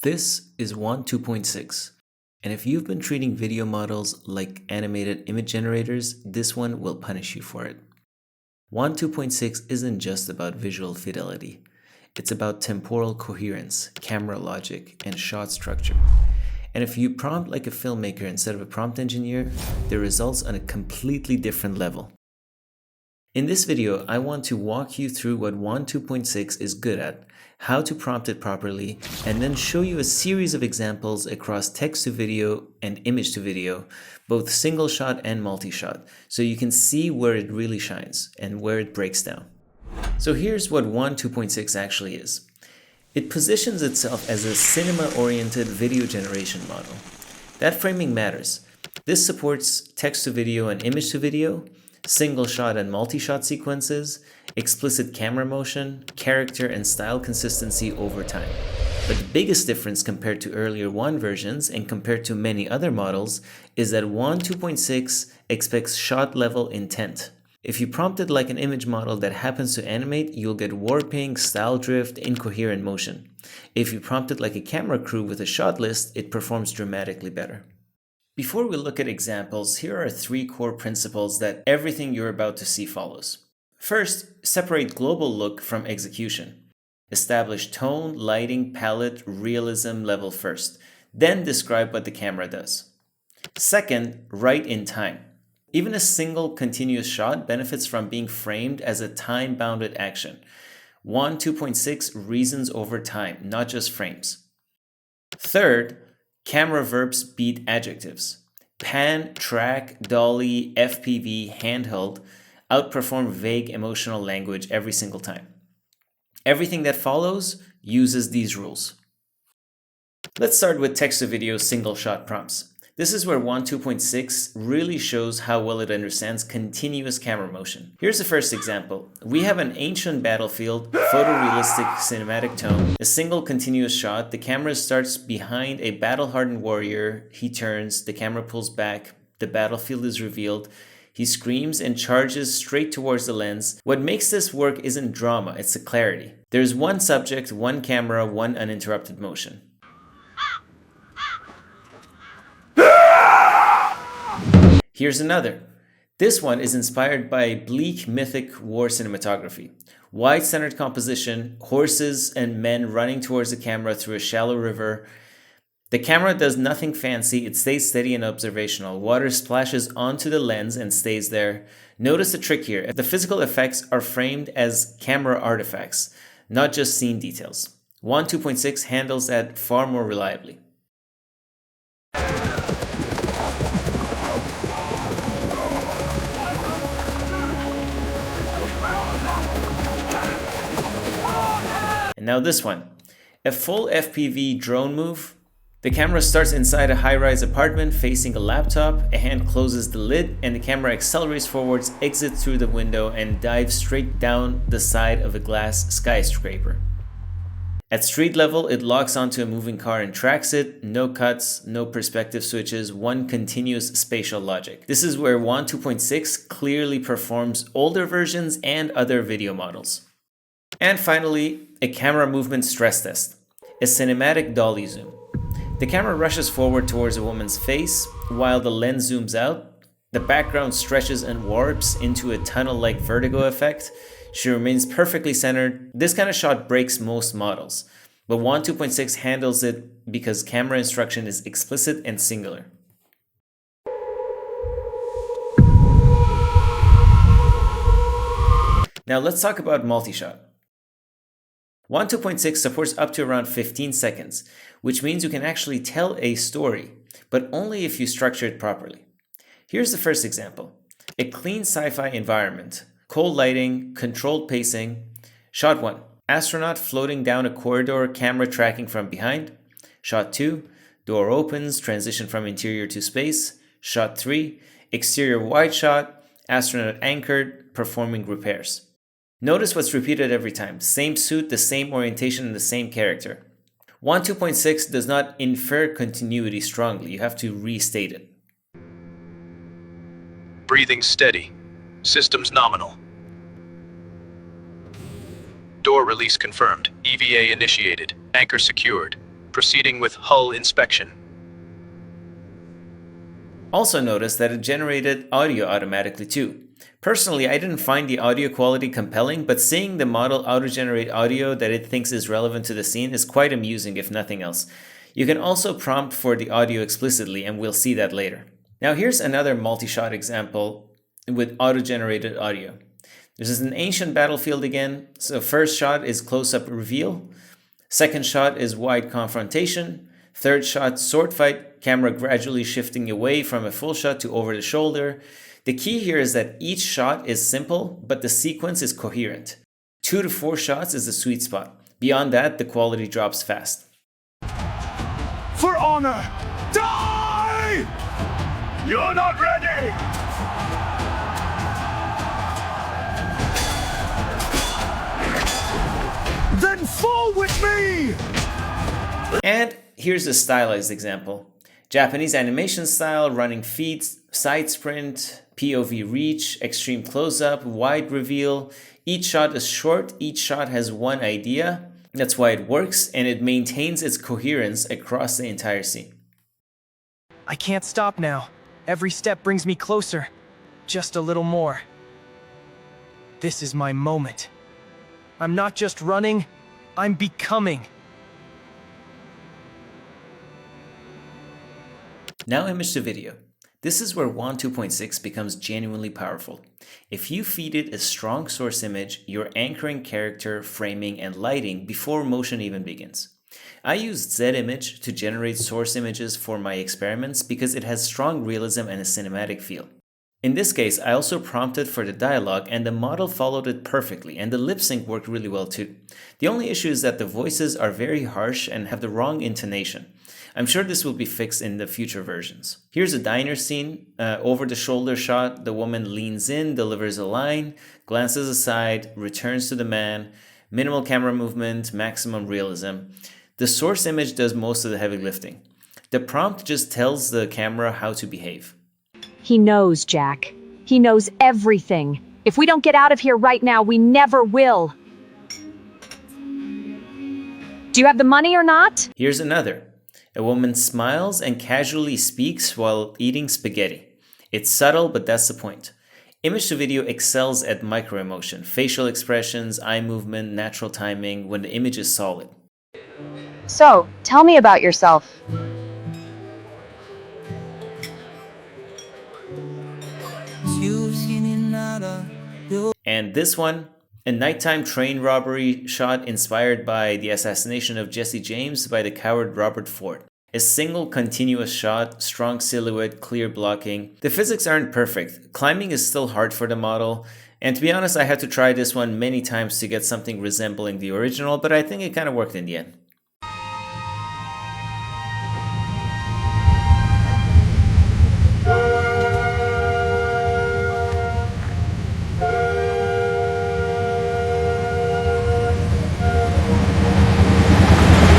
This is WAN 2.6, and if you've been treating video models like animated image generators, this one will punish you for it. WAN 2.6 isn't just about visual fidelity. It's about temporal coherence, camera logic, and shot structure. And if you prompt like a filmmaker instead of a prompt engineer, the results on a completely different level. In this video, I want to walk you through what WAN 2.6 is good at, how to prompt it properly, and then show you a series of examples across text to video and image to video, both single shot and multi-shot, so you can see where it really shines and where it breaks down. So here's what WAN 2.6 actually is. It positions itself as a cinema-oriented video generation model. That framing matters. This supports text to video and image to video, single shot and multi-shot sequences, explicit camera motion, character and style consistency over time. But the biggest difference compared to earlier WAN versions and compared to many other models is that WAN 2.6 expects shot level intent. If you prompt it like an image model that happens to animate, you'll get warping, style drift, incoherent motion. If you prompt it like a camera crew with a shot list, it performs dramatically better. Before we look at examples, here are 3 core principles that everything you're about to see follows. First, separate global look from execution. Establish tone, lighting, palette, realism level first. Then describe what the camera does. Second, write in time. Even a single continuous shot benefits from being framed as a time-bounded action. WAN 2.6 reasons over time, not just frames. Third, camera verbs beat adjectives. Pan, track, dolly, FPV, handheld outperform vague emotional language every single time. Everything that follows uses these rules. Let's start with text-to-video single-shot prompts. This is where WAN 2.6 really shows how well it understands continuous camera motion. Here's the first example. We have an ancient battlefield, photorealistic cinematic tone, a single continuous shot. The camera starts behind a battle-hardened warrior. He turns, the camera pulls back, the battlefield is revealed. He screams and charges straight towards the lens. What makes this work isn't drama, it's the clarity. There's one subject, one camera, one uninterrupted motion. Here's another. This one is inspired by bleak mythic war cinematography. Wide-centered composition, horses and men running towards the camera through a shallow river. The camera does nothing fancy, it stays steady and observational. Water splashes onto the lens and stays there. Notice the trick here. The physical effects are framed as camera artifacts, not just scene details. WAN 2.6 handles that far more reliably. And now this one. A full FPV drone move. The camera starts inside a high-rise apartment facing a laptop, a hand closes the lid, and the camera accelerates forwards, exits through the window, and dives straight down the side of a glass skyscraper. At street level, it locks onto a moving car and tracks it. No cuts, no perspective switches, one continuous spatial logic. This is where WAN 2.6 clearly performs older versions and other video models. And finally, a camera movement stress test, a cinematic dolly zoom. The camera rushes forward towards a woman's face while the lens zooms out. The background stretches and warps into a tunnel-like vertigo effect. She remains perfectly centered. This kind of shot breaks most models, but WAN 2.6 handles it because camera instruction is explicit and singular. Now let's talk about multi-shot. WAN 2.6 supports up to around 15 seconds, which means you can actually tell a story, but only if you structure it properly. Here's the first example. A clean sci-fi environment, cold lighting, controlled pacing. Shot 1. Astronaut floating down a corridor, camera tracking from behind. Shot 2. Door opens, transition from interior to space. Shot 3. Exterior wide shot, astronaut anchored, performing repairs. Notice what's repeated every time. Same suit, the same orientation, and the same character. WAN 2.6 does not infer continuity strongly. You have to restate it. Breathing steady. Systems nominal. Door release confirmed. EVA initiated. Anchor secured. Proceeding with hull inspection. Also notice that it generated audio automatically too. Personally, I didn't find the audio quality compelling, but seeing the model auto-generate audio that it thinks is relevant to the scene is quite amusing if nothing else. You can also prompt for the audio explicitly, and we'll see that later. Now here's another multi-shot example with auto-generated audio. This is an ancient battlefield again. So first shot is close-up reveal. Second shot is wide confrontation. Third shot, sword fight, camera gradually shifting away from a full shot to over the shoulder. The key here is that each shot is simple, but the sequence is coherent. 2 to 4 shots is the sweet spot. Beyond that, the quality drops fast. For honor, die! You're not ready! Then fall with me! And here's a stylized example. Japanese animation style, running feet, side sprint, POV reach, extreme close-up, wide reveal. Each shot is short, each shot has one idea. That's why it works, and it maintains its coherence across the entire scene. I can't stop now. Every step brings me closer. Just a little more. This is my moment. I'm not just running, I'm becoming. Now image to video. This is where WAN 2.6 becomes genuinely powerful. If you feed it a strong source image, you're anchoring character, framing, and lighting before motion even begins. I used Z-Image to generate source images for my experiments because it has strong realism and a cinematic feel. In this case, I also prompted for the dialogue and the model followed it perfectly, and the lip sync worked really well too. The only issue is that the voices are very harsh and have the wrong intonation. I'm sure this will be fixed in the future versions. Here's a diner scene, over the shoulder shot. The woman leans in, delivers a line, glances aside, returns to the man, minimal camera movement, maximum realism. The source image does most of the heavy lifting. The prompt just tells the camera how to behave. He knows, Jack. He knows everything. If we don't get out of here right now, we never will. Do you have the money or not? Here's another. A woman smiles and casually speaks while eating spaghetti. It's subtle, but that's the point. Image to video excels at micro-emotion, facial expressions, eye movement, natural timing when the image is solid. So, tell me about yourself. And this one, a nighttime train robbery shot inspired by the assassination of Jesse James by the coward Robert Ford. A single continuous shot, strong silhouette, clear blocking. The physics aren't perfect. Climbing is still hard for the model. And to be honest, I had to try this one many times to get something resembling the original, but I think it kind of worked in the end.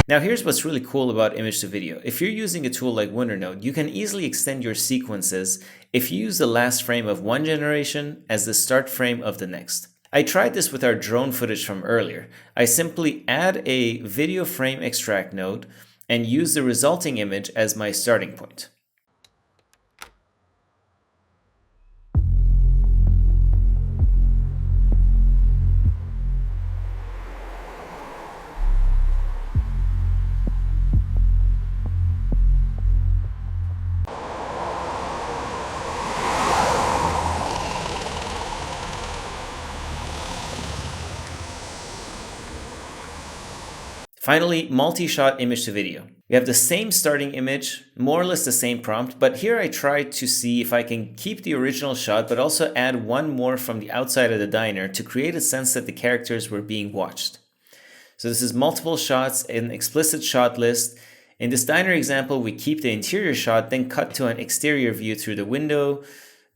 Now here's what's really cool about image to video. If you're using a tool like Winternode, you can easily extend your sequences if you use the last frame of one generation as the start frame of the next. I tried this with our drone footage from earlier. I simply add a video frame extract node and use the resulting image as my starting point. Finally, multi-shot image to video. We have the same starting image, more or less the same prompt, but here I tried to see if I can keep the original shot but also add one more from the outside of the diner to create a sense that the characters were being watched. So this is multiple shots, an explicit shot list. In this diner example, we keep the interior shot, then cut to an exterior view through the window,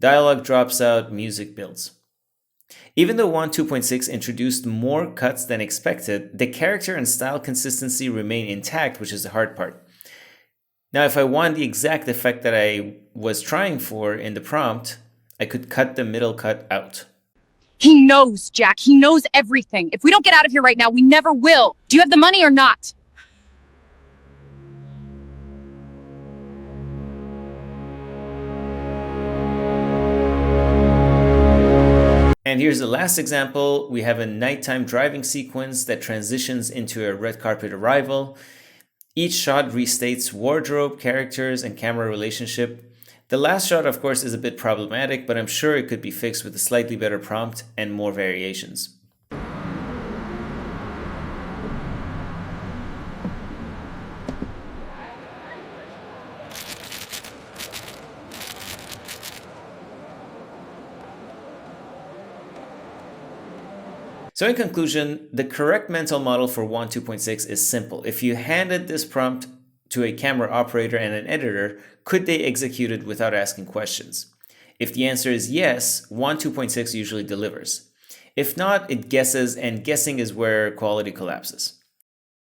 dialogue drops out, music builds. Even though WAN 2.6 introduced more cuts than expected, the character and style consistency remain intact, which is the hard part. Now, if I want the exact effect that I was trying for in the prompt, I could cut the middle cut out. He knows, Jack. He knows everything. If we don't get out of here right now, we never will. Do you have the money or not? And here's the last example. We have a nighttime driving sequence that transitions into a red carpet arrival. Each shot restates wardrobe, characters, and camera relationship. The last shot, of course, is a bit problematic, but I'm sure it could be fixed with a slightly better prompt and more variations. So in conclusion, the correct mental model for WAN 2.6 is simple. If you handed this prompt to a camera operator and an editor, could they execute it without asking questions? If the answer is yes, WAN 2.6 usually delivers. If not, it guesses, and guessing is where quality collapses.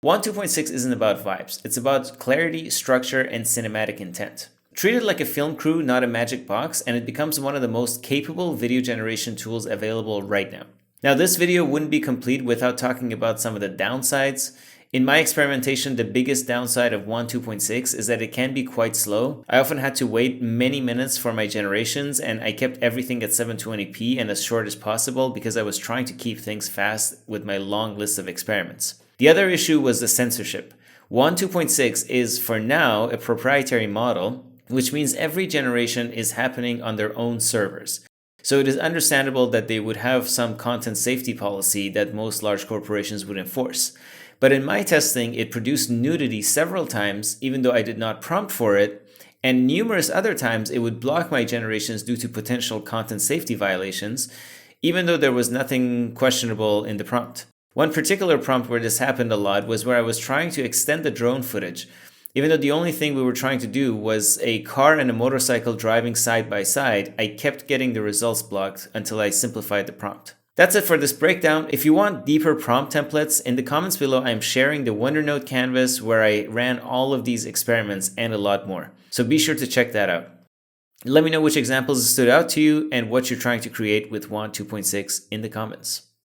WAN 2.6 isn't about vibes. It's about clarity, structure, and cinematic intent. Treat it like a film crew, not a magic box, and it becomes one of the most capable video generation tools available right now. Now, this video wouldn't be complete without talking about some of the downsides. In my experimentation, the biggest downside of WAN 2.6 is that it can be quite slow. I often had to wait many minutes for my generations, and I kept everything at 720p and as short as possible because I was trying to keep things fast with my long list of experiments. The other issue was the censorship. WAN 2.6 is, for now, a proprietary model, which means every generation is happening on their own servers. So it is understandable that they would have some content safety policy that most large corporations would enforce. But in my testing, it produced nudity several times, even though I did not prompt for it, and numerous other times it would block my generations due to potential content safety violations, even though there was nothing questionable in the prompt. One particular prompt where this happened a lot was where I was trying to extend the drone footage, even though the only thing we were trying to do was a car and a motorcycle driving side by side. I kept getting the results blocked until I simplified the prompt. That's it for this breakdown. If you want deeper prompt templates, in the comments below I'm sharing the WonderNote canvas where I ran all of these experiments and a lot more. So be sure to check that out. Let me know which examples stood out to you and what you're trying to create with WAN 2.6 in the comments.